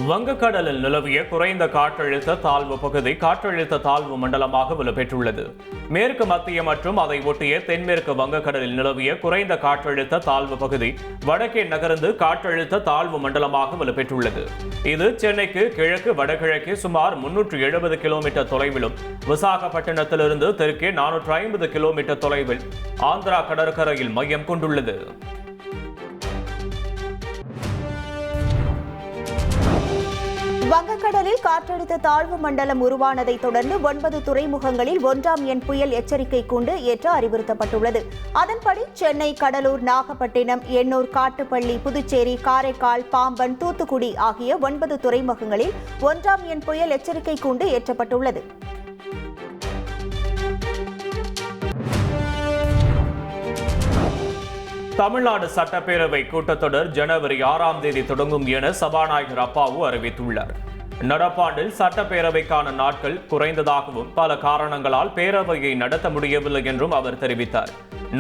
வங்கக்கடலில் நிலவிய குறைந்த காற்றழுத்த தாழ்வு பகுதி காற்றழுத்த தாழ்வு மண்டலமாக வலுப்பெற்றுள்ளது. மேற்கு மத்திய மற்றும் அதை ஒட்டிய தென்மேற்கு வங்கக்கடலில் நிலவிய குறைந்த காற்றழுத்த தாழ்வு பகுதி வடக்கே நகர்ந்து காற்றழுத்த தாழ்வு மண்டலமாக வலுப்பெற்றுள்ளது. இது சென்னைக்கு கிழக்கு வடகிழக்கே சுமார் 370 கிலோமீட்டர் தொலைவிலும், விசாகப்பட்டினத்திலிருந்து தெற்கே 450 கிலோமீட்டர் தொலைவில் ஆந்திரா கடற்கரையில் மையம் கொண்டுள்ளது. வங்கக்கடலில் காற்றழுத்த தாழ்வு மண்டலம் உருவானதை தொடர்ந்து 9 துறைமுகங்களில் 1ஆம் எண் புயல் எச்சரிக்கை கூண்டு ஏற்ற அறிவுறுத்தப்பட்டுள்ளது. அதன்படி சென்னை, கடலூர், நாகப்பட்டினம், எண்ணூர், காட்டுப்பள்ளி, புதுச்சேரி, காரைக்கால், பாம்பன், தூத்துக்குடி ஆகிய 9 துறைமுகங்களில் 1ஆம் எண் புயல் எச்சரிக்கை கூண்டு ஏற்றப்பட்டுள்ளது. தமிழ்நாடு சட்டப்பேரவை கூட்டத்தொடர் ஜனவரி 6ஆம் தேதி தொடங்கும் என சபாநாயகர் அப்பாவு அறிவித்துள்ளார். நடப்பாண்டில் சட்டப்பேரவைக்கான நாட்கள் குறைந்ததாகவும் பல காரணங்களால் பேரவையை நடத்த முடியவில்லை என்றும் அவர் தெரிவித்தார்.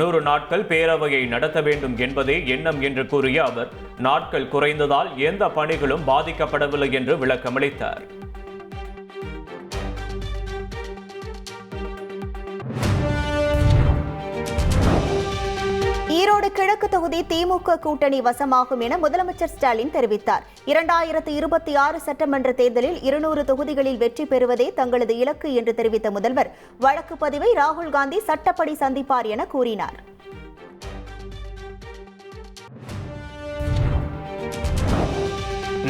100 நாட்கள் பேரவையை நடத்த வேண்டும் என்பதே எண்ணம் என்று கூறிய அவர், நாட்கள் குறைந்ததால் எந்த பணிகளும் பாதிக்கப்படவில்லை என்று விளக்கமளித்தார். ஈரோடு கிழக்கு தொகுதி திமுக கூட்டணி வசமாகும் என முதலமைச்சர் ஸ்டாலின் தெரிவித்தார். 2026 சட்டமன்ற தேர்தலில் 200 தொகுதிகளில் வெற்றி பெறுவதே தங்களது இலக்கு என்று தெரிவித்த முதல்வர், வழக்கு பதிவை ராகுல் காந்தி சட்டப்படி சந்திப்பார் என கூறினார்.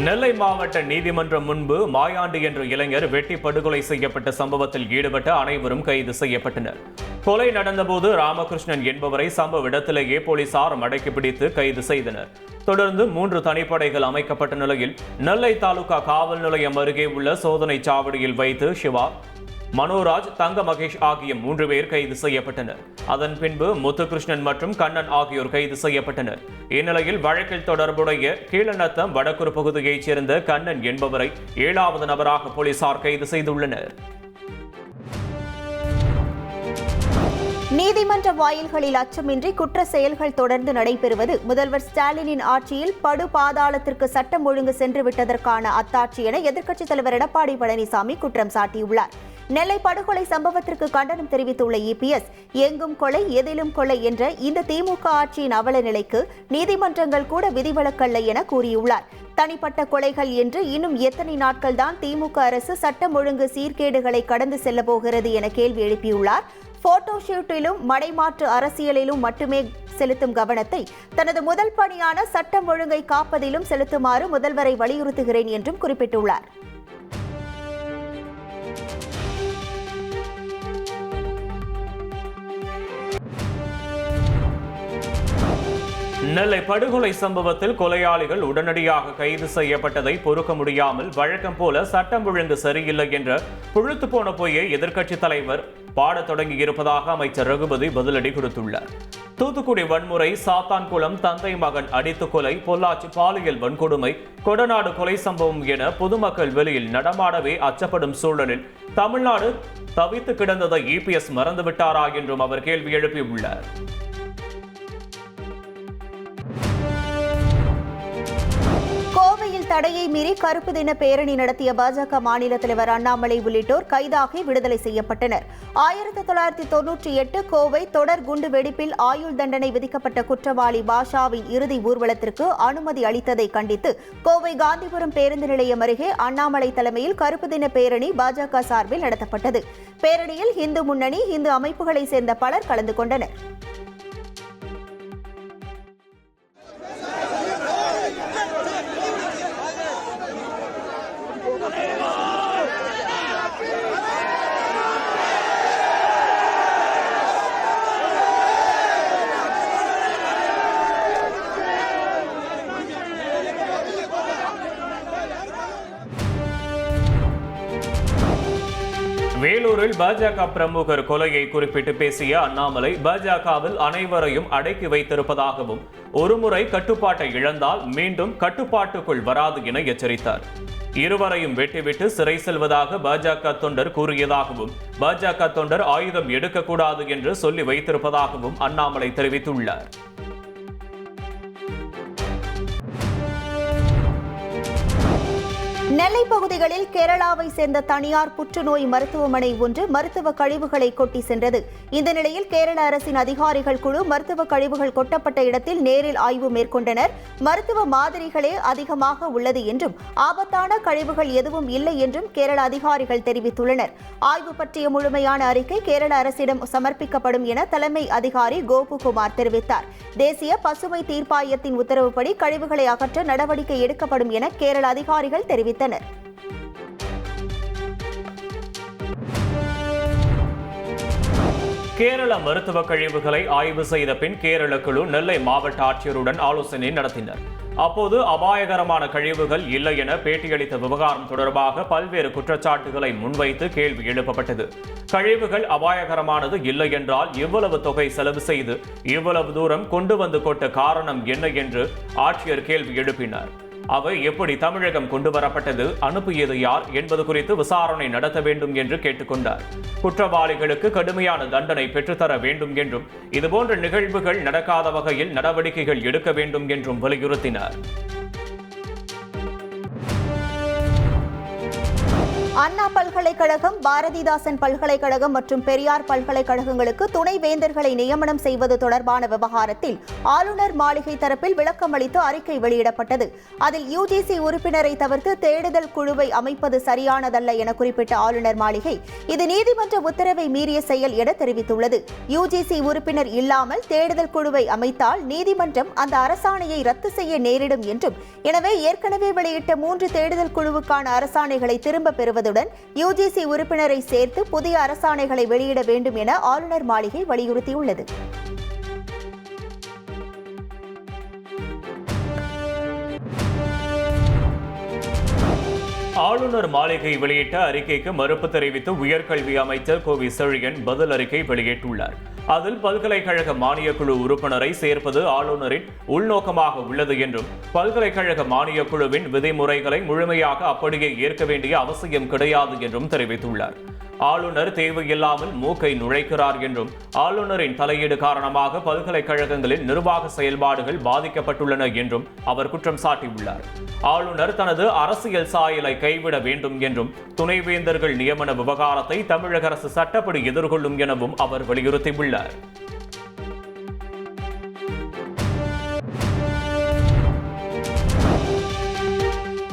நெல்லை மாவட்ட நீதிமன்றம் முன்பு மாயாண்டி என்ற இளைஞர் வெட்டி படுகொலை செய்யப்பட்ட சம்பவத்தில் ஈடுபட்ட அனைவரும் கைது செய்யப்பட்டனர். கொலை நடந்தபோது ராமகிருஷ்ணன் என்பவரை சம்பவ இடத்திலேயே போலீசார் மடக்கி பிடித்து கைது செய்தனர். தொடர்ந்து 3 தனிப்படைகள் அமைக்கப்பட்ட நிலையில் நெல்லை தாலுகா காவல் நிலையம் அருகே உள்ள சோதனை சாவடியில் வைத்து சிவா, மனோராஜ், தங்க மகேஷ் ஆகிய 3 பேர் கைது செய்யப்பட்டனர். அதன் பின்பு முத்துகிருஷ்ணன் மற்றும் கண்ணன் ஆகியோர் கைது செய்யப்பட்டனர். இந்நிலையில் வழக்கில் தொடர்புடைய கீழநத்தம் வடக்குறு பகுதியைச் சேர்ந்த கண்ணன் என்பவரை 7வது நபராக போலீசார் கைது செய்துள்ளனர். நீதிமன்ற வாயில்களில் அச்சமின்றி குற்ற செயல்கள் தொடர்ந்து நடைபெறுவது முதல்வர் ஸ்டாலினின் ஆட்சியில் படு பாதாளத்திற்கு சட்டம் ஒழுங்கு சென்று விட்டதற்கான அத்தாட்சி என எதிர்க்கட்சித் தலைவர் எடப்பாடி பழனிசாமி குற்றம் சாட்டியுள்ளார். நெல்லை படுகொலை சம்பவத்திற்கு கண்டனம் தெரிவித்துள்ள இபிஎஸ், எங்கும் கொலை எதிலும் கொலை என்ற இந்த திமுக ஆட்சியின் அவல நிலைக்கு நீதிமன்றங்கள் கூட விதிவிலக்கல்ல என கூறியுள்ளார். தனிப்பட்ட கொலைகள் என்று இன்னும் எத்தனை நாட்கள் தான் திமுக அரசு சட்டம் ஒழுங்கு சீர்கேடுகளை கடந்து செல்ல போகிறது என கேள்வி எழுப்பியுள்ளார். போட்டோ ஷூட்டிலும் மடைமாற்று அரசியலிலும் மட்டுமே செலுத்தும் கவனத்தை தனது முதல் பணியான சட்டம் ஒழுங்கை காப்பதிலும் செலுத்துமாறு முதல்வரை வலியுறுத்துகிறேன் என்றும் குறிப்பிட்டுள்ளார். நெல்லை படுகொலை சம்பவத்தில் கொலையாளிகள் உடனடியாக கைது செய்யப்பட்டதை பொறுக்க முடியாமல் வழக்கம் போல சட்டம் ஒழுங்கு சரியில்லை என்ற புழுத்து போன பொய்யை எதிர்க்கட்சித் தலைவர் பாடத் தொடங்கியிருப்பதாக அமைச்சர் ரகுபதி பதிலடி கொடுத்துள்ளார். தூத்துக்குடி வன்முறை, சாத்தான்குளம் தந்தை மகன் அடித்து கொலை, பொள்ளாச்சி பாலியல் வன்கொடுமை, கொடநாடு கொலை சம்பவம் என பொதுமக்கள் வெளியில் நடமாடவே அச்சப்படும் சூழலில் தமிழ்நாடு தவித்து கிடந்ததை இபிஎஸ் மறந்துவிட்டாரா என்றும் அவர் கேள்வி எழுப்பியுள்ளார். கோவையில் தடையை மீறி கருப்பு தின பேரணி நடத்திய பாஜக மாநில தலைவர் அண்ணாமலை உள்ளிட்டோர் கைதாகி விடுதலை செய்யப்பட்டனர். 1998 கோவை தொடர் குண்டு வெடிப்பில் ஆயுள் தண்டனை விதிக்கப்பட்ட குற்றவாளி பாஷாவின் இறுதி ஊர்வலத்திற்கு அனுமதி அளித்ததை கண்டித்து கோவை காந்திபுரம் பேருந்து நிலையம் அருகே அண்ணாமலை தலைமையில் கருப்பு தின பேரணி பாஜக சார்பில் நடத்தப்பட்டது. பேரணியில் இந்து முன்னணி, இந்து அமைப்புகளை சேர்ந்த பலர் கலந்து கொண்டனர். வேலூரில் பாஜக பிரமுகர் கொலையை குறிப்பிட்டு பேசிய அண்ணாமலை, பாஜகவில் அனைவரையும் அடக்கி வைத்திருப்பதாகவும் ஒருமுறை கட்டுப்பாட்டை இழந்தால் மீண்டும் கட்டுப்பாட்டுக்குள் வராது என எச்சரித்தார். இருவரையும் வெட்டிவிட்டு சிறை செல்வதாக பாஜக தொண்டர் கூறியதாகவும், பாஜக தொண்டர் ஆயுதம் எடுக்கக்கூடாது என்று சொல்லி வைத்திருப்பதாகவும் அண்ணாமலை தெரிவித்துள்ளார். நெல்லை பகுதிகளில் கேரளாவை சேர்ந்த தனியார் புற்றுநோய் மருத்துவமனை ஒன்று மருத்துவ கழிவுகளை கொட்டி சென்றது. இந்த நிலையில் கேரள அரசின் அதிகாரிகள் குழு மருத்துவ கழிவுகள் கொட்டப்பட்ட இடத்தில் நேரில் ஆய்வு மேற்கொண்டனர். மருத்துவ மாதிரிகளே அதிகமாக உள்ளது என்றும் ஆபத்தான கழிவுகள் எதுவும் இல்லை என்றும் கேரள அதிகாரிகள் தெரிவித்துள்ளனர். ஆய்வு பற்றிய முழுமையான அறிக்கை கேரள அரசிடம் சமர்ப்பிக்கப்படும் என தலைமை அதிகாரி கோபுகுமார் தெரிவித்தார். தேசிய பசுமை தீர்ப்பாயத்தின் உத்தரவுப்படி கழிவுகளை அகற்ற நடவடிக்கை எடுக்கப்படும் என கேரள அதிகாரிகள் தெரிவித்தனர். கேரள மருத்துவ கழிவுகளை ஆய்வு செய்த பின் கேரள குழு நெல்லை மாவட்ட ஆட்சியருடன் ஆலோசனை நடத்தினர். அப்போது அபாயகரமான கழிவுகள் இல்லை என பேட்டியளித்த விவகாரம் தொடர்பாக பல்வேறு குற்றச்சாட்டுகளை முன்வைத்து கேள்வி எழுப்பப்பட்டது. கழிவுகள் அபாயகரமானது இல்லை என்றால் இவ்வளவு தொகை செலவு செய்து இவ்வளவு தூரம் கொண்டு வந்து கொட்ட காரணம் என்ன என்று ஆட்சியர் கேள்வி எழுப்பினார். அவை எப்படி தமிழகம் கொண்டு வரப்பட்டது, அனுப்பியது யார் என்பது குறித்து விசாரணை நடத்த வேண்டும் என்று கேட்டுக்கொண்டார். குற்றவாளிகளுக்கு கடுமையான தண்டனை பெற்றுத்தர வேண்டும் என்றும் இதுபோன்ற நிகழ்வுகள் நடக்காத வகையில் நடவடிக்கைகள் எடுக்க வேண்டும் என்றும் வலியுறுத்தினார். அண்ணா பல்கலைக்கழகம், பாரதிதாசன் பல்கலைக்கழகம் மற்றும் பெரியார் பல்கலைக்கழகங்களுக்கு துணைவேந்தர்களை நியமனம் செய்வது தொடர்பான விவகாரத்தில் ஆளுநர் மாளிகை தரப்பில் விளக்கம் அளித்து அறிக்கை வெளியிடப்பட்டது. அதில் யுஜிசி உறுப்பினரை தவிர்த்து தேடுதல் குழுவை அமைப்பது சரியானதல்ல என குறிப்பிட்ட ஆளுநர் மாளிகை இது நீதிமன்ற உத்தரவை மீறிய செயல் என தெரிவித்துள்ளது. யுஜிசி உறுப்பினர் இல்லாமல் தேடுதல் குழுவை அமைத்தால் நீதிமன்றம் அந்த அரசாணையை ரத்து செய்ய நேரிடும் என்றும், எனவே ஏற்கனவே வெளியிட்ட 3 தேடுதல் குழுவுக்கான அரசாணைகளை திரும்ப பெறுவது யுஜிசி உறுப்பினரை சேர்த்து புதிய அரசாணைகளை வெளியிட வேண்டும் என ஆளுநர் மாளிகை வலியுறுத்தியுள்ளது. ஆளுநர் மாளிகை வெளியிட்ட அறிக்கைக்கு மறுப்பு தெரிவித்து உயர்கல்வி அமைச்சர் கோவி செழியன் பதில் அறிக்கை வெளியிட்டுள்ளார். அதில் பல்கலைக்கழக மானியக்குழு உறுப்பினரை சேர்ப்பது ஆளுநரின் உள்நோக்கமாக உள்ளது என்றும் பல்கலைக்கழக மானியக்குழுவின் விதிமுறைகளை முழுமையாக அப்படியே ஏற்க வேண்டிய அவசியம் கிடையாது என்றும் தெரிவித்துள்ளார். ஆளுநர் தேவையில்லாமல் மூக்கை நுழைக்கிறார் என்றும் ஆளுநரின் தலையீடு காரணமாக பல்கலைக்கழகங்களின் நிர்வாக செயல்பாடுகள் பாதிக்கப்பட்டுள்ளன என்றும் அவர் குற்றம் சாட்டியுள்ளார். ஆளுநர் தனது அரசியல் சாயலை கைவிட வேண்டும் என்றும் துணைவேந்தர்கள் நியமன விவகாரத்தை தமிழக அரசு சட்டப்படி எதிர்கொள்ளும் எனவும் அவர் வலியுறுத்தியுள்ளார்.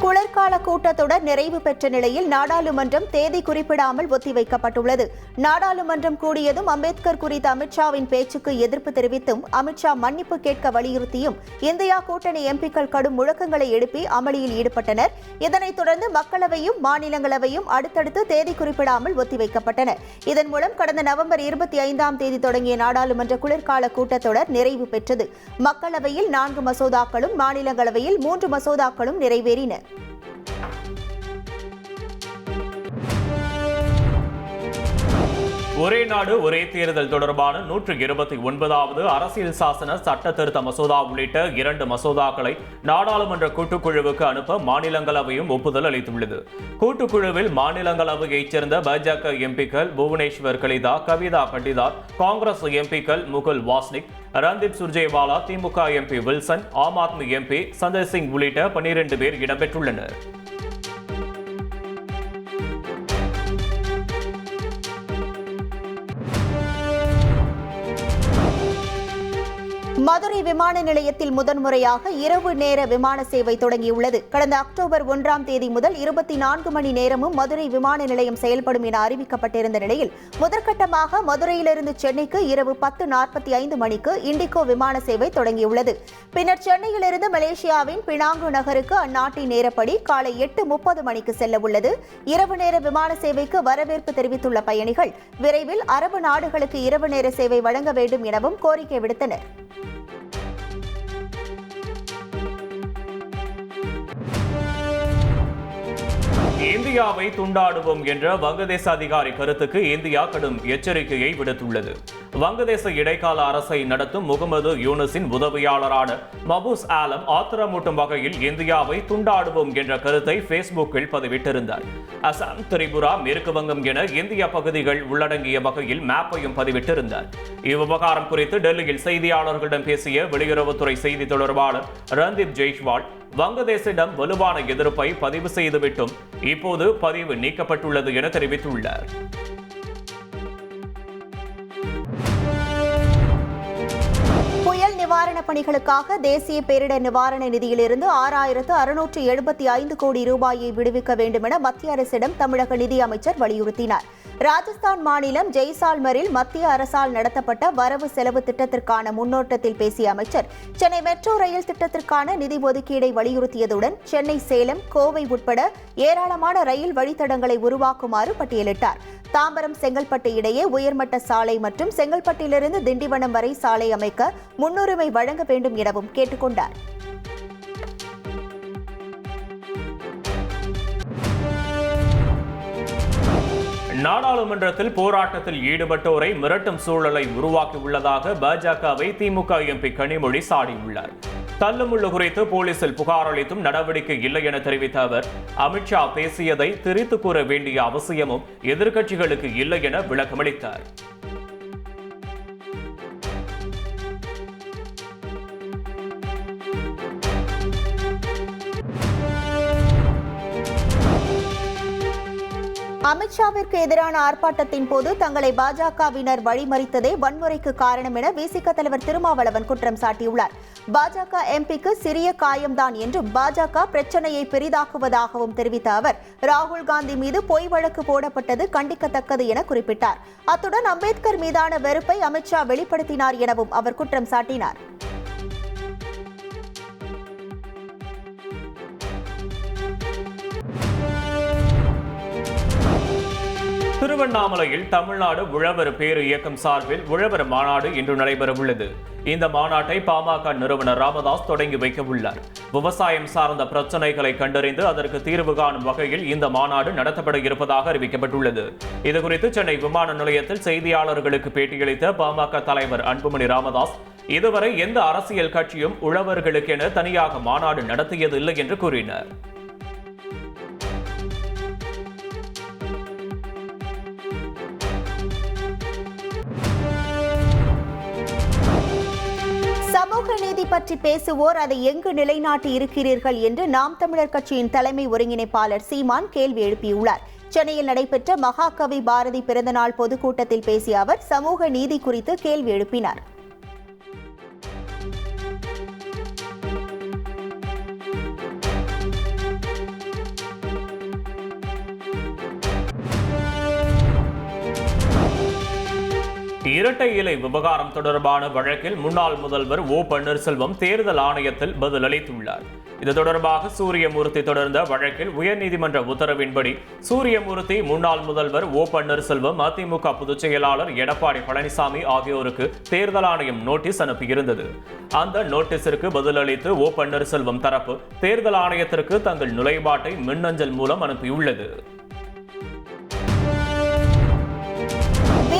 குளிர்கால கூட்டத்தொடர் நிறைவு பெற்ற நிலையில் நாடாளுமன்றம் தேதி குறிப்பிடாமல் ஒத்திவைக்கப்பட்டுள்ளது. நாடாளுமன்றம் கூடியதும் அம்பேத்கர் குறித்த அமித்ஷாவின் பேச்சுக்கு எதிர்ப்பு தெரிவித்தும் அமித்ஷா மன்னிப்பு கேட்க வலியுறுத்தியும் இந்தியா கூட்டணி எம்பிக்கள் கடும் முழக்கங்களை எழுப்பி அமளியில் ஈடுபட்டனர். இதனைத் தொடர்ந்து மக்களவையும் மாநிலங்களவையும் அடுத்தடுத்து தேதி குறிப்பிடாமல் ஒத்திவைக்கப்பட்டன. இதன் மூலம் கடந்த நவம்பர் 25ஆம் தேதி தொடங்கிய நாடாளுமன்ற குளிர்கால கூட்டத்தொடர் நிறைவு பெற்றது. மக்களவையில் 4 மசோதாக்களும் மாநிலங்களவையில் 3 மசோதாக்களும் நிறைவேறின. ஒரே நாடு ஒரே தேர்தல் தொடர்பான 129வது அரசியல் சாசன சட்ட திருத்த மசோதா உள்ளிட்ட 2 மசோதாக்களை நாடாளுமன்ற கூட்டுக்குழுவுக்கு அனுப்ப மாநிலங்களவையும் ஒப்புதல் அளித்துள்ளது. கூட்டுக்குழுவில் மாநிலங்களவையைச் சேர்ந்த பாஜக எம்பிக்கள் புவனேஸ்வர் கலிதா, கவிதா பண்டிதார், காங்கிரஸ் எம்பிக்கள் முகுல் வாஸ்னிக், ரந்தீப் சுர்ஜேவாலா, திமுக MP Wilson, Aam Aadmi MP Sanjay Singh உள்ளிட்ட 12 பேர் இடம்பெற்றுள்ளனர். மதுரை விமான நிலையத்தில் முதன்முறையாக இரவு நேர விமான சேவை தொடங்கியுள்ளது. கடந்த அக்டோபர் 1ஆம் தேதி முதல் 24 மணி நேரமும் மதுரை விமான நிலையம் செயல்படும் என அறிவிக்கப்பட்டிருந்த நிலையில் முதற்கட்டமாக மதுரையிலிருந்து சென்னைக்கு இரவு 10:45 மணிக்கு இண்டிகோ விமான சேவை தொடங்கியுள்ளது. பின்னர் சென்னையிலிருந்து மலேசியாவின் பினாங்கு நகருக்கு அந்நாட்டின் நேரப்படி காலை 8:30 மணிக்கு செல்ல உள்ளது. இரவு நேர விமான சேவைக்கு வரவேற்பு தெரிவித்துள்ள பயணிகள் விரைவில் அரபு நாடுகளுக்கு இரவு நேர சேவை வழங்க வேண்டும் எனவும் கோரிக்கை விடுத்தனர். இந்தியாவை துண்டாடுவோம் என்ற வங்கதேச அதிகாரி கருத்துக்கு இந்தியா கடும் எச்சரிக்கையை விடுத்துள்ளது. வங்கதேச இடைக்கால அரசை நடத்தும் முகமது யூனுஸின் உதவியாளரான மபூஸ் ஆலம் ஆத்திரமூட்டும் வகையில் இந்தியாவை துண்டாடுவோம் என்ற கருத்தை பேஸ்புக்கில் பதிவிட்டிருந்தார். அசாம், திரிபுரா, மேற்கு வங்கம் என இந்திய பகுதிகள் உள்ளடங்கிய வகையில் மேப்பையும் பதிவிட்டிருந்தார். இவ்விவகாரம் குறித்து டெல்லியில் செய்தியாளர்களிடம் பேசிய வெளியுறவுத்துறை செய்தி தொடர்பாளர் ரந்தீப் ஜெய்ஷ்வால், வங்கதேசிடம் வலுவான எதிர்ப்பை பதிவு செய்துவிட்டும் இப்போது பதிவு நீக்கப்பட்டுள்ளது என தெரிவித்துள்ளார். புயல் நிவாரணப் பணிகளுக்காக தேசிய பேரிடர் நிவாரண நிதியிலிருந்து 6,675 கோடி ரூபாயை விடுவிக்க வேண்டும் என மத்திய அரசிடம் தமிழக நிதி அமைச்சர் வலியுறுத்தினார். ராஜஸ்தான் மாநிலம் ஜெய்சால்மரில் மத்திய அரசால் நடத்தப்பட்ட வரவு செலவு திட்டத்திற்கான முன்னோட்டத்தில் பேசிய அமைச்சர், சென்னை மெட்ரோ ரயில் திட்டத்திற்கான நிதி ஒதுக்கீடை வலியுறுத்தியதுடன் சென்னை, சேலம், கோவை உட்பட ஏராளமான ரயில் வழித்தடங்களை உருவாக்குமாறு பட்டியலிட்டார். தாம்பரம், செங்கல்பட்டு இடையே உயர்மட்ட சாலை மற்றும் செங்கல்பட்டிலிருந்து திண்டிவனம் வரை சாலை அமைக்க முன்னுரிமை வழங்க வேண்டும் எனவும் கேட்டுக்கொண்டார். நாடாளுமன்றத்தில் போராட்டத்தில் ஈடுபட்டோரை மிரட்டும் சூழலை உருவாக்கியுள்ளதாக பாஜகவை திமுக எம்பி கனிமொழி சாடியுள்ளார். தள்ளுமுள்ளு குறித்து போலீசில் புகார் அளித்தும் நடவடிக்கை இல்லை என தெரிவித்த அவர், அமித்ஷா பேசியதை திரித்து கூற வேண்டிய அவசியமும் எதிர்க்கட்சிகளுக்கு இல்லை என விளக்கமளித்தார். அமித்ஷாவிற்கு எதிரான ஆர்ப்பாட்டத்தின் போது தங்களை பாஜகவினர் வழிமறித்ததே வன்முறைக்கு காரணம் என விசிக தலைவர் திருமாவளவன் குற்றம் சாட்டியுள்ளார். பாஜக எம்பிக்கு சிறிய காயம்தான் என்றும் பாஜக பிரச்சனையை பெரிதாக்குவதாகவும் தெரிவித்த அவர், ராகுல் காந்தி மீது பொய் வழக்கு போடப்பட்டது கண்டிக்கத்தக்கது என குறிப்பிட்டார். அத்துடன் அம்பேத்கர் மீதான வெறுப்பை அமித்ஷா வெளிப்படுத்தினார் எனவும் அவர் குற்றம் சாட்டினார். திருவண்ணாமலையில் தமிழ்நாடு உழவர் பேரு இயக்கம் சார்பில் உழவர் மாநாடு இன்று நடைபெறவுள்ளது. இந்த மாநாட்டை பாமக நிறுவனர் ராமதாஸ் தொடங்கி வைக்க உள்ளார். விவசாயம் சார்ந்த பிரச்சனைகளை கண்டறிந்து அதற்கு தீர்வு காணும் வகையில் இந்த மாநாடு நடத்தப்பட இருப்பதாக அறிவிக்கப்பட்டுள்ளது. இதுகுறித்து சென்னை விமான நிலையத்தில் செய்தியாளர்களுக்கு பேட்டியளித்த பாமக தலைவர் அன்புமணி ராமதாஸ், இதுவரை எந்த அரசியல் கட்சியும் உழவர்களுக்கென தனியாக மாநாடு நடத்தியதில்லை என்று கூறினார். சமூக நீதி பற்றி பேசுவோர் அதை எங்கு நிலைநாட்டி இருக்கிறீர்கள் என்று நாம் தமிழர் கட்சியின் தலைமை ஒருங்கிணைப்பாளர் சீமான் கேள்வி எழுப்பியுள்ளார். சென்னையில் நடைபெற்ற மகாகவி பாரதி பிறந்தநாள் பொதுக்கூட்டத்தில் பேசிய அவர் சமூக நீதி குறித்து கேள்வி எழுப்பினார். இரட்டை இலை விவகாரம் தொடர்பான வழக்கில் முன்னாள் முதல்வர் ஓ பன்னீர்செல்வம் தேர்தல் ஆணையத்தில் பதிலளித்துள்ளார். இது தொடர்பாக சூரியமூர்த்தி தொடர்ந்த வழக்கில் உயர்நீதிமன்ற உத்தரவின்படி சூரியமூர்த்தி, முன்னாள் முதல்வர் ஓ பன்னீர்செல்வம், அதிமுக பொதுச் செயலாளர் எடப்பாடி பழனிசாமி ஆகியோருக்கு தேர்தல் ஆணையம் நோட்டீஸ் அனுப்பியிருந்தது. அந்த நோட்டீஸிற்கு பதிலளித்து ஓ பன்னீர்செல்வம் தரப்பு தேர்தல் ஆணையத்திற்கு தங்கள் நுழைவாட்டை மின்னஞ்சல் மூலம் அனுப்பியுள்ளது.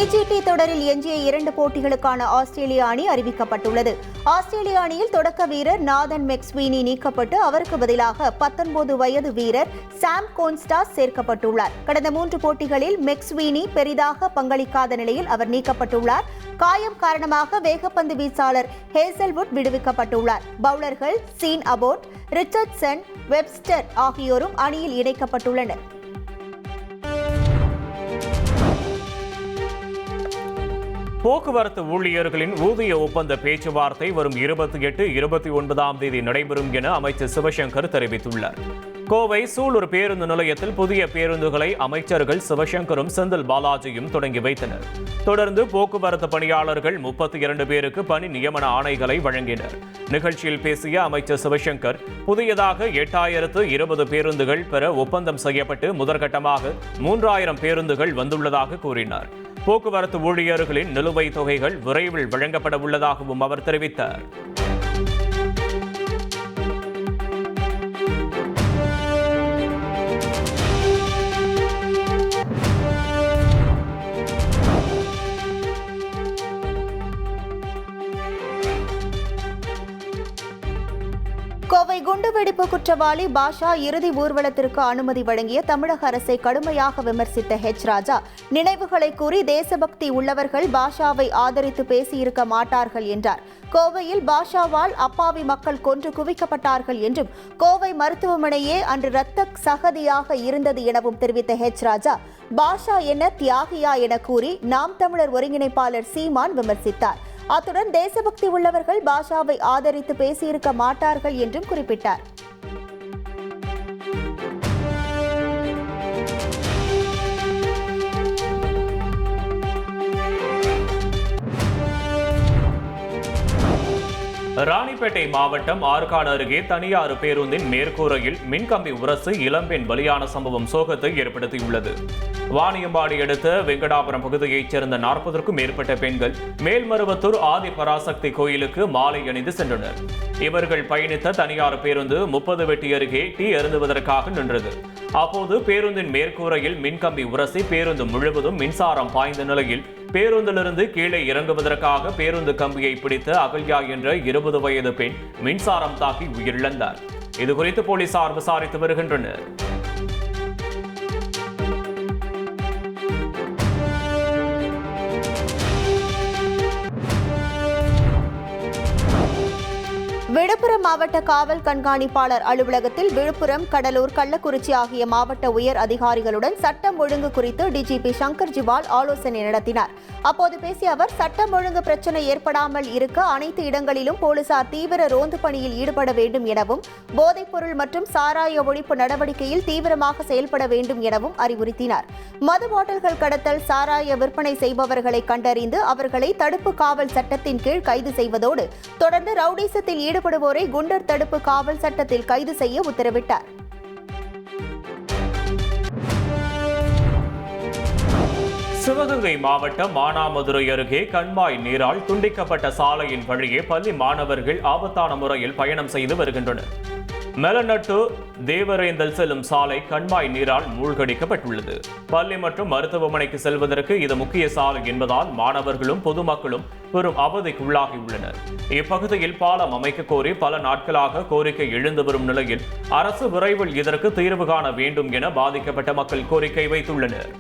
பிஜிடி தொடரில் எஞ்சிய 2 போட்டிகளுக்கான ஆஸ்திரேலிய அணி அறிவிக்கப்பட்டுள்ளது. ஆஸ்திரேலிய அணியில் தொடக்க வீரர் நாதன் மெக்ஸ்வீனி நீக்கப்பட்டு அவருக்கு பதிலாக 19 வயது வீரர் சாம் கோன்ஸ்டாஸ் சேர்க்கப்பட்டுள்ளார். கடந்த 3 போட்டிகளில் மெக்ஸ்வீனி பெரிதாக பங்களிக்காத நிலையில் அவர் நீக்கப்பட்டுள்ளார். காயம் காரணமாக வேகப்பந்து வீச்சாளர் ஹேசல்வுட் விடுவிக்கப்பட்டுள்ளார். பவுலர்கள் சீன் அபோட், ரிச்சர்ட்சன், வெப்ஸ்டர் ஆகியோரும் அணியில் இணைக்கப்பட்டுள்ளனர். போக்குவரத்து ஊழியர்களின் ஊதிய ஒப்பந்த பேச்சுவார்த்தை வரும் 28, 29ஆம் தேதி நடைபெறும் என அமைச்சர் சிவசங்கர் தெரிவித்துள்ளார். கோவை சூலூர் பேருந்து நிலையத்தில் புதிய பேருந்துகளை அமைச்சர்கள் சிவசங்கரும் செந்தில் பாலாஜியும் தொடங்கி வைத்தனர். தொடர்ந்து போக்குவரத்து பணியாளர்கள் 32 பேருக்கு பணி நியமன ஆணைகளை வழங்கினர். நிகழ்ச்சியில் பேசிய அமைச்சர் சிவசங்கர், புதியதாக 8020 பேருந்துகள் பெற ஒப்பந்தம் செய்யப்பட்டு முதற்கட்டமாக 3000 பேருந்துகள் வந்துள்ளதாக கூறினார். போக்குவரத்து ஊழியர்களின் நிலுவைத் தொகைகள் விரைவில் வழங்கப்பட உள்ளதாகவும் அவர் தெரிவித்தார். கோவை குண்டுவெடிப்பு குற்றவாளி பாஷா இறுதி ஊர்வலத்திற்கு அனுமதி வழங்கிய தமிழக அரசை கடுமையாக விமர்சித்த ராஜா நினைவுகளை கூறி தேசபக்தி உள்ளவர்கள் பாஷாவை ஆதரித்து பேசியிருக்க மாட்டார்கள் என்றார். கோவையில் பாஷாவால் அப்பாவி மக்கள் கொன்று குவிக்கப்பட்டார்கள் என்றும் கோவை மருத்துவமனையே அன்று இரத்த சகதியாக இருந்தது எனவும் தெரிவித்த ராஜா பாஷா என்ன தியாகியா என கூறி நாம் தமிழர் ஒருங்கிணைப்பாளர் சீமான் விமர்சித்தார். அத்துடன் தேசபக்தி உள்ளவர்கள் பாஷாவை ஆதரித்து பேசியிருக்க மாட்டார்கள் என்றும் குறிப்பிட்டார். ராணிப்பேட்டை மாவட்டம் ஆற்காடு அருகே தனியார் பேருந்தின் மேற்கூரையில் மின்கம்பி உரசு இளம்பெண் பலியான சம்பவம் சோகத்தை ஏற்படுத்தியுள்ளது. வாணியம்பாடி அடுத்த வெங்கடாபுரம் பகுதியைச் சேர்ந்த 40க்கும் மேற்பட்ட பெண்கள் மேல்மருவத்தூர் ஆதி பராசக்தி கோயிலுக்கு மாலை அணிந்து சென்றனர். இவர்கள் பயணித்த தனியார் பேருந்து 30 வெட்டி அருகே டீ அருந்துவதற்காக நின்றது. அப்போது பேருந்தின் மேற்கூரையில் மின்கம்பி உரசி பேருந்து முழுவதும் மின்சாரம் பாய்ந்த நிலையில் பேருந்திலிருந்து கீழே இறங்குவதற்காக பேருந்து கம்பியை பிடித்த அகல்யா என்ற 20 வயது பெண் மின்சாரம் தாக்கி உயிரிழந்தார். இதுகுறித்து போலீசார் விசாரித்து வருகின்றனர். விழுப்புரம் மாவட்ட காவல் கண்காணிப்பாளர் அலுவலகத்தில் விழுப்புரம், கடலூர், கள்ளக்குறிச்சி ஆகிய மாவட்ட உயர் அதிகாரிகளுடன் சட்டம் ஒழுங்கு குறித்து டிஜிபி சங்கர் ஜிவால் ஆலோசனை நடத்தினார். அப்போது பேசிய அவர், சட்டம் ஒழுங்கு பிரச்சினை ஏற்படாமல் இருக்க அனைத்து இடங்களிலும் போலீசார் தீவிர ரோந்து பணியில் ஈடுபட வேண்டும் எனவும், போதைப்பொருள் மற்றும் சாராய ஒழிப்பு நடவடிக்கையில் தீவிரமாக செயல்பட வேண்டும் எனவும் அறிவுறுத்தினார். மது பாட்டில்கள் கடத்தல், சாராய விற்பனை செய்பவர்களை கண்டறிந்து அவர்களை தடுப்பு காவல் சட்டத்தின் கீழ் கைது செய்வதோடு தொடர்ந்து ரவுடிசத்தில் ஈடுபடுவோரை குண்டர் தடுப்பு காவல் சட்டத்தில் கைது செய்ய உத்தரவிட்டார். சிவகங்கை மாவட்டம் மானாமதுரை அருகே கண்மாய் நீரால் துண்டிக்கப்பட்ட சாலையின் வழியே பள்ளி மாணவர்கள் ஆபத்தான முறையில் பயணம் செய்து வருகின்றனர். மெலநட்டு தேவரேந்தல் செல்லும் சாலை கண்மாய் நீரால் மூழ்கடிக்கப்பட்டுள்ளது. பள்ளி மற்றும் மருத்துவமனைக்கு செல்வதற்கு இது முக்கிய சாலை என்பதால் மாணவர்களும் பொதுமக்களும் பெரும் அவதிக்குள்ளாகியுள்ளனர். இப்பகுதியில் பாலம் அமைக்க கோரி பல நாட்களாக கோரிக்கை எழுந்து வரும் நிலையில் அரசு விரைவில் இதற்கு தீர்வு காண வேண்டும் என பாதிக்கப்பட்ட மக்கள் கோரிக்கை வைத்துள்ளனர்.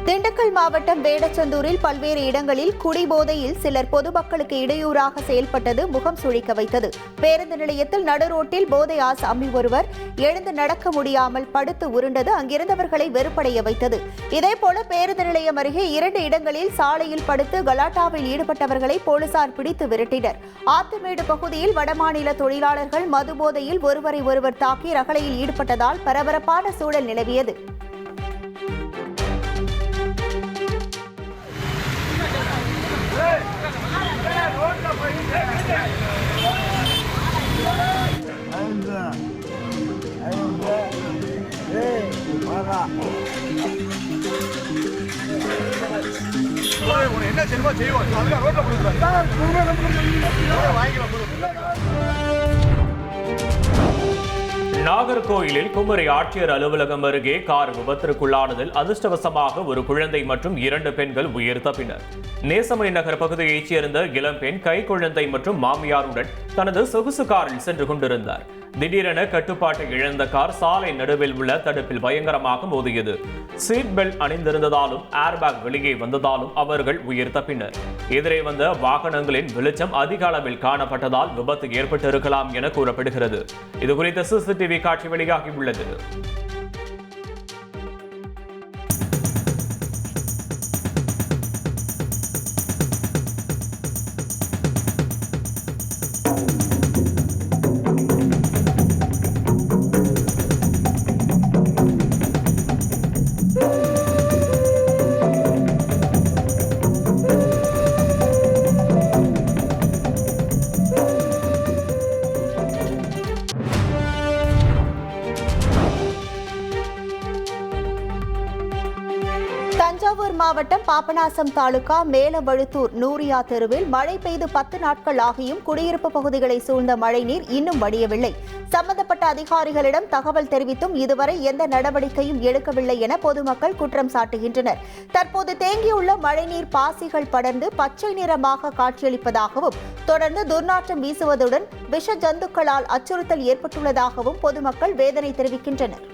திண்டுக்கல் மாவட்டம் வேடச்சந்தூரில் பல்வேறு இடங்களில் குடிபோதையில் சிலர் பொதுமக்களுக்கு இடையூறாக செயல்பட்டது முகம் சுழிக்க வைத்தது. பேருந்து நிலையத்தில் நடுரோட்டில் போதை ஆசாமி ஒருவர் எழுந்து நடக்க முடியாமல் படுத்து உருண்டது அங்கிருந்தவர்களை வெறுப்படைய வைத்தது. இதேபோல பேருந்து நிலையம் அருகே 2 இடங்களில் சாலையில் படுத்து கலாட்டாவில் ஈடுபட்டவர்களை போலீசார் பிடித்து விரட்டினர். ஆத்துமேடு பகுதியில் வடமாநில தொழிலாளர்கள் மது போதையில் ஒருவரை ஒருவர் தாக்கி ரகளையில் ஈடுபட்டதால் பரபரப்பான சூழல் நிலவியது. என்ன செய்வோம் நாகர்கோயிலில் குமரி ஆட்சியர் அலுவலகம் அருகே கார் விபத்திற்குள்ளானதில் அதிர்ஷ்டவசமாக ஒரு குழந்தை மற்றும் 2 பெண்கள் உயிர் தப்பினர். நேசமணி நகர் பகுதியைச் சேர்ந்த இளம்பெண் கைக்குழந்தை மற்றும் மாமியாருடன் தனது சொகுசு காரில் சென்று கொண்டிருந்தார். திடீரென கட்டுப்பாட்டை இழந்த கார் சாலை நடுவில் உள்ள தடுப்பில் பயங்கரமாக மோதியது. சீட் பெல்ட் அணிந்திருந்ததாலும் ஏர்பேக் வெளியே வந்ததாலும் அவர்கள் உயிர் தப்பினர். எதிரே வந்த வாகனங்களின் வெளிச்சம் அதிக அளவில் காணப்பட்டதால் விபத்து ஏற்பட்டிருக்கலாம் என கூறப்படுகிறது. இதுகுறித்த சிசிடிவி காட்சி வெளியாகியுள்ளது. மாவட்டம் பாபநாசம் தாலுகா மேலவழுத்தூர் நூரியா தெருவில் மழை பெய்து 10 நாட்கள் ஆகியும் குடியிருப்பு பகுதிகளை சூழ்ந்த மழைநீர் இன்னும் வடியவில்லை. சம்பந்தப்பட்ட அதிகாரிகளிடம் தகவல் தெரிவித்தும் இதுவரை எந்த நடவடிக்கையும் எடுக்கவில்லை என பொதுமக்கள் குற்றம் சாட்டுகின்றனர். தற்போது தேங்கியுள்ள மழைநீர் பாசிகள் படர்ந்து பச்சை நிறமாக காட்சியளிப்பதாகவும் தொடர்ந்து துர்நாற்றம் வீசுவதுடன் விஷ ஜந்துக்களால் அச்சுறுத்தல் ஏற்பட்டுள்ளதாகவும் பொதுமக்கள் வேதனை தெரிவிக்கின்றனர்.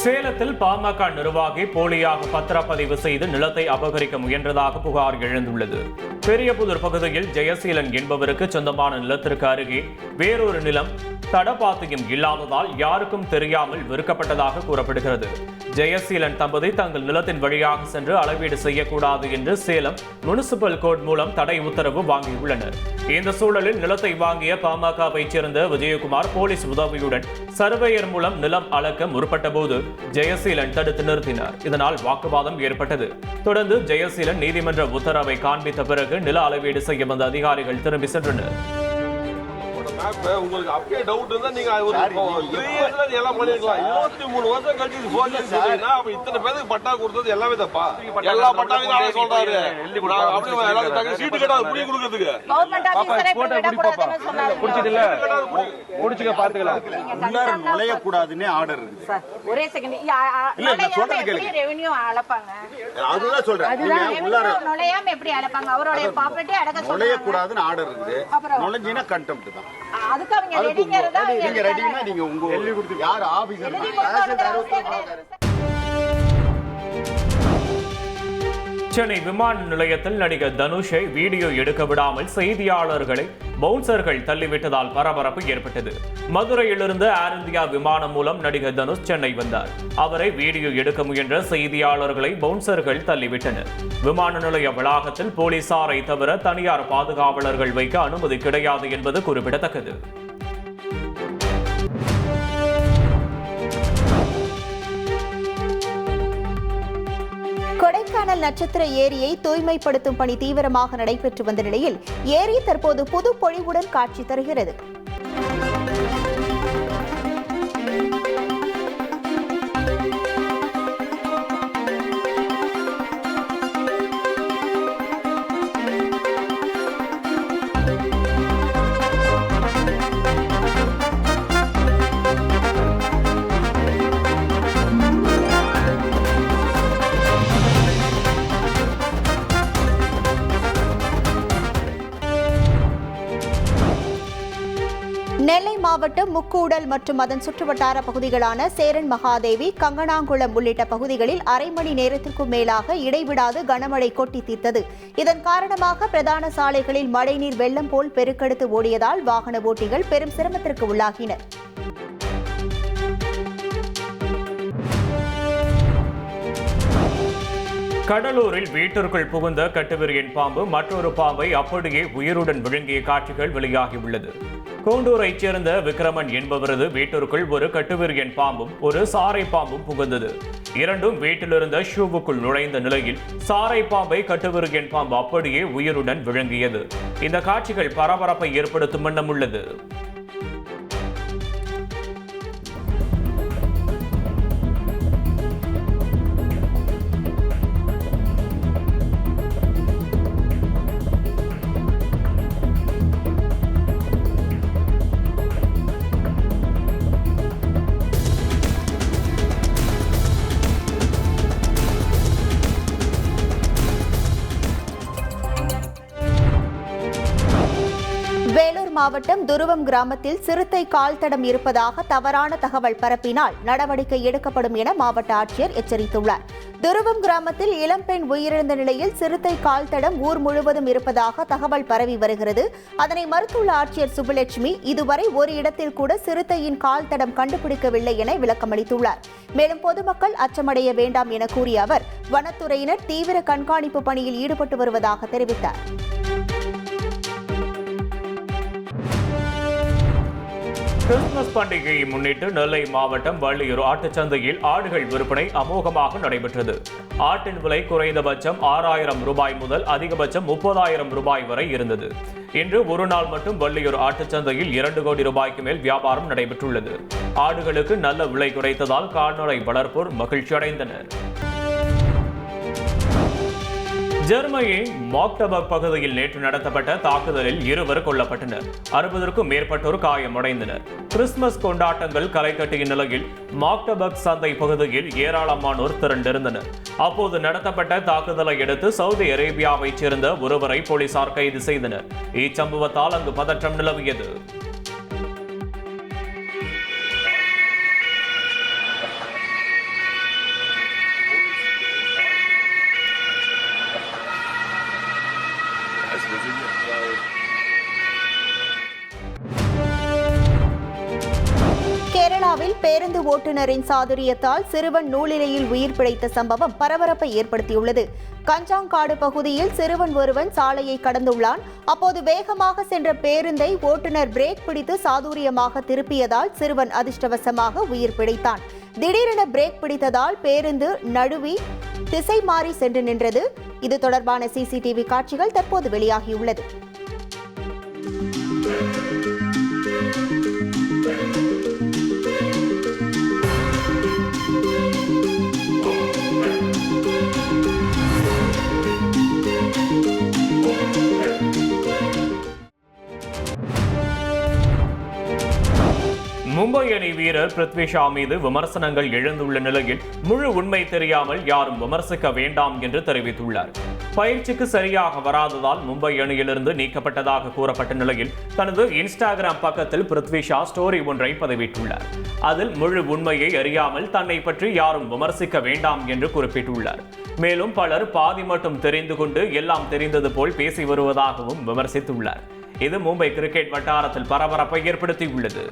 சேலத்தில் பாமக நிர்வாகி போலியாக பத்திரப்பதிவு செய்து நிலத்தை அபகரிக்க முயன்றதாக புகார் எழுந்துள்ளது. பெரியபுதூர் பகுதியில் ஜெயசீலன் என்பவருக்கு சொந்தமான நிலத்திற்கு அருகே வேறொரு நிலம் தடப்பாத்தையும் இல்லாததால் யாருக்கும் தெரியாமல் விற்கப்பட்டதாக கூறப்படுகிறது. ஜெயசீலன் தம்பதி தங்கள் நிலத்தின் வழியாக சென்று அளவீடு செய்யக்கூடாது என்று சேலம் முனிசிபல் கோர்ட் மூலம் தடை உத்தரவு வாங்கியுள்ளனர். இந்த சூழலில் நிலத்தை வாங்கிய பாமகவை சேர்ந்த விஜயகுமார் போலீஸ் உதவியுடன் சர்வேயர் மூலம் நிலம் அளக்க முற்பட்ட போது ஜெயசீலன் தடுத்து நிறுத்தினார். இதனால் வாக்குவாதம் ஏற்பட்டது. தொடர்ந்து ஜெயசீலன் நீதிமன்ற உத்தரவை காண்பித்த பிறகு நில அளவீடு செய்ய வந்த அதிகாரிகள் திரும்பி சென்றனர். உங்களுக்கு அப்படியே டவுட் இருந்தா நீங்க ஒரு 3 இயர்ஸ்ல எல்லாம் பண்ணிருக்கலாம். 23 வருஷம் கழிச்சு இது போலீஸ் சொல்றீங்கன்னா அப்ப இத்தனை பேருக்கு பட்டா கொடுத்தது எல்லாமே தப்பா? எல்லா பட்டாவையும் நான் சொல்றாரு. அப்படியே எல்லாரும் சீட்டு கேட்டா புடி கொடுக்கிறதுக்கு கவர்மெண்ட் ஆபீசரே விடக்கூடாதுன்னு சொன்னாங்க. குடிச்சிடல குடிச்சுக்க பாத்துக்கலாம். உள்ளார நுழைய கூடாதுன்னு ஆர்டர் இருக்கு சார். ஒரே செகண்ட் இல்ல நான் சொல்றது கேளுங்க. ரெவென்யூ அளப்பாங்க. அதுதான் சொல்றேன். உள்ளார நுழையாம எப்படி அளப்பாங்க? அவரோட ப்ராப்பர்ட்டி அடக்க சொல்றாங்க. நுழைய கூடாதுன்னு ஆர்டர் இருக்கு. நுழைஞ்சினா கண்டெம்ப்ட் தான். அதுக்கு அவங்க ரெடிங்க இருந்தா நீங்க ரெடினா நீங்க உங்க எழுதி கொடுத்து யார் ஆபீசர் சென்னை விமான நிலையத்தில் நடிகர் தனுஷை வீடியோ எடுக்க விடாமல் செய்தியாளர்களை பவுன்சர்கள் தள்ளிவிட்டதால் பரபரப்பு ஏற்பட்டது. மதுரையிலிருந்து ஏர் இந்தியா விமானம் மூலம் நடிகர் தனுஷ் சென்னை வந்தார். அவரை வீடியோ எடுக்க முயன்ற செய்தியாளர்களை பவுன்சர்கள் தள்ளிவிட்டனர். விமான நிலைய வளாகத்தில் போலீசாரை தவிர தனியார் பாதுகாவலர்கள் வைக்க அனுமதி கிடையாது என்பது குறிப்பிடத்தக்கது. கொடைக்கானல் நட்சத்திர ஏரியை தூய்மைப்படுத்தும் பணி தீவிரமாக நடைபெற்று வந்த நிலையில் ஏரி தற்போது புது பொழிவுடன் காட்சி தருகிறது. நெல்லை மாவட்டம் முக்கூடல் மற்றும் அதன் சுற்றுவட்டார பகுதிகளான சேரன் மகாதேவி, கங்கனாங்குளம் உள்ளிட்ட பகுதிகளில் அரை மணி நேரத்திற்கும் மேலாக இடைவிடாது கனமழை கொட்டி தீர்த்தது. இதன் காரணமாக பிரதான சாலைகளில் மழைநீர் வெள்ளம் போல் பெருக்கெடுத்து ஓடியதால் வாகன ஓட்டிகள் பெரும் சிரமத்திற்கு உள்ளாகினர். கடலூரில் வீட்டிற்குள் புகுந்த கட்டுவிரியன் பாம்பு மற்றொரு பாம்பை அப்படியே உயிருடன் விழுங்கிய காட்சிகள் வெளியாகியுள்ளது. கோண்டூரைச் சேர்ந்த விக்ரமன் என்பவரது வீட்டிற்குள் ஒரு கட்டுவிரியன் பாம்பும் ஒரு சாரை பாம்பும் புகுந்தது. இரண்டும் வீட்டிலிருந்த ஷூவுக்குள் நுழைந்த நிலையில் சாரை பாம்பை கட்டுவிரியன் பாம்பு அப்படியே உயிருடன் விழுங்கியது. இந்த காட்சிகள் பரபரப்பை ஏற்படுத்தும் வண்ணம் உள்ளது. வேலூர் மாவட்டம் துருவம் கிராமத்தில் சிறுத்தை கால் தடம் இருப்பதாக தவறான தகவல் பரப்பினால் நடவடிக்கை எடுக்கப்படும் என மாவட்ட ஆட்சியர் எச்சரித்துள்ளார். துருவம் கிராமத்தில் இளம்பெண் உயிரிழந்த நிலையில் சிறுத்தை கால் தடம் ஊர் முழுவதும் இருப்பதாக தகவல் பரவி வருகிறது. அதனை மறுத்துள்ள ஆட்சியர் சுப்புலட்சுமி, இதுவரை ஒரு இடத்தில் கூட சிறுத்தையின் கால் தடம் கண்டுபிடிக்கவில்லை என விளக்கமளித்துள்ளார். மேலும் பொதுமக்கள் அச்சமடைய வேண்டாம் என கூறிய அவர், வனத்துறையினர் தீவிர கண்காணிப்பு பணியில் ஈடுபட்டு வருவதாக தெரிவித்தார். கிறிஸ்துமஸ் பண்டிகையை முன்னிட்டு நெல்லை மாவட்டம் வள்ளியூர் ஆட்டுச்சந்தையில் ஆடுகள் விற்பனை அமோகமாக நடைபெற்றது. ஆட்டின் விலை குறைந்தபட்சம் 6,000 ரூபாய் முதல் அதிகபட்சம் 30,000 ரூபாய் வரை இருந்தது. இன்று ஒரு நாள் மட்டும் வள்ளியூர் ஆட்டுச்சந்தையில் 2 கோடி ரூபாய்க்கு மேல் வியாபாரம் நடைபெற்றுள்ளது. ஆடுகளுக்கு நல்ல விலை கிடைத்ததால் கால்நடை வளர்ப்போர் மகிழ்ச்சி அடைந்தனர். ஜெர்மனியின் மாக்டபர்க் பகுதியில் நேற்று நடத்தப்பட்ட தாக்குதலில் 2 கொல்லப்பட்டனர். 60க்கும் மேற்பட்டோர் காயமடைந்தனர். கிறிஸ்துமஸ் கொண்டாட்டங்கள் களை கட்டிய நிலையில் மாக்டபர்க் சந்தை பகுதியில் ஏராளமானோர் திரண்டிருந்தனர். அப்போது நடத்தப்பட்ட தாக்குதலை அடுத்து சவுதி அரேபியாவைச் சேர்ந்த ஒருவரை போலீசார் கைது செய்தனர். இச்சம்பவத்தால் அங்கு பதற்றம் நிலவியது. கேரளாவில் பேருந்து ஓட்டுநரின் சாதுரியத்தால் சிறுவன் நூலிலையில் உயிர் பிழைத்த சம்பவம் பரபரப்பை ஏற்படுத்தியுள்ளது. கஞ்சாங்காடு பகுதியில் சிறுவன் ஒருவன் சாலையை கடந்துள்ளான். அப்போது வேகமாக சென்ற பேருந்தை ஓட்டுநர் பிரேக் பிடித்து சாதுரியமாக திருப்பியதால் சிறுவன் அதிர்ஷ்டவசமாக உயிர் பிழைத்தான். திடீரென பிரேக் பிடித்ததால் பேருந்து நழுவி திசை மாறி சென்று நின்றது. இது தொடர்பான சிசிடிவி காட்சிகள் தற்போது வெளியாகியுள்ளது. மும்பை அணி வீரர் பிருத்வி ஷா மீது விமர்சனங்கள் எழுந்துள்ள நிலையில் முழு உண்மை தெரியாமல் யாரும் விமர்சிக்க வேண்டாம் என்று தெரிவித்துள்ளார். பயிற்சிக்கு சரியாக வராததால் மும்பை அணியிலிருந்து நீக்கப்பட்டதாக கூறப்பட்ட நிலையில் தனது இன்ஸ்டாகிராம் பக்கத்தில் பிருத்வி ஷா ஸ்டோரி ஒன்றை பதிவிட்டுள்ளார். அதில் முழு உண்மையை அறியாமல் தன்னை பற்றி யாரும் விமர்சிக்க வேண்டாம் என்று குறிப்பிட்டுள்ளார். மேலும் பலர் பாதி மட்டும் தெரிந்து கொண்டு எல்லாம் தெரிந்தது போல் பேசி வருவதாகவும் விமர்சித்துள்ளார். இது மும்பை கிரிக்கெட் வட்டாரத்தில் பரபரப்பை ஏற்படுத்தியுள்ளது.